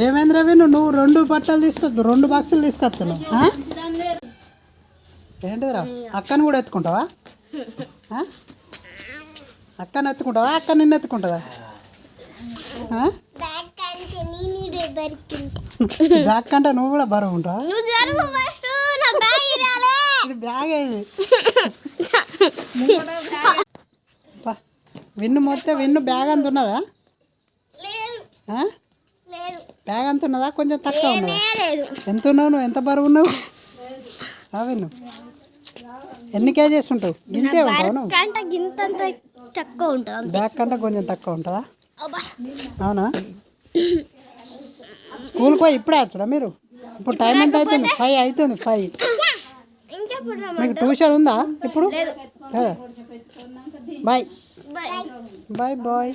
ఏమైంది రవి నువ్వు 2 బట్టలు తీసుకొద్దు 2 బాక్సులు తీసుకొస్తున్నావు ఏంటిదిరా అక్కను కూడా ఎత్తుకుంటావా అక్కను ఎత్తుకుంటావా అక్క నిన్ను ఎత్తుకుంటుందా బ్యాగ్ కంటే నువ్వు కూడా బరువు ఉంటావా ఇది బ్యాగ్ ఇది విన్ను మొత్తం విన్ను బ్యాగ్ అంత ఉన్నదా బ్యాగ్ అంత ఉన్నదా కొంచెం తక్కువ ఉన్నదా ఎంత ఉన్నావు నువ్వు ఎంత బరువు ఉన్నావు విన్ను ఎన్ని కేజీస్ ఉంటావు గింతే ఉంటావు నువ్వు బ్యాగ్ కంటే కొంచెం తక్కువ ఉంటుందా అవునా స్కూల్కి పోయి ఇప్పుడే వచ్చాడా మీరు ఇప్పుడు టైం ఎంత అవుతుంది 5 అవుతుంది 5 మీకు ట్యూషన్ ఉందా ఇప్పుడు లేదా బాయ్ బాయ్ బాయ్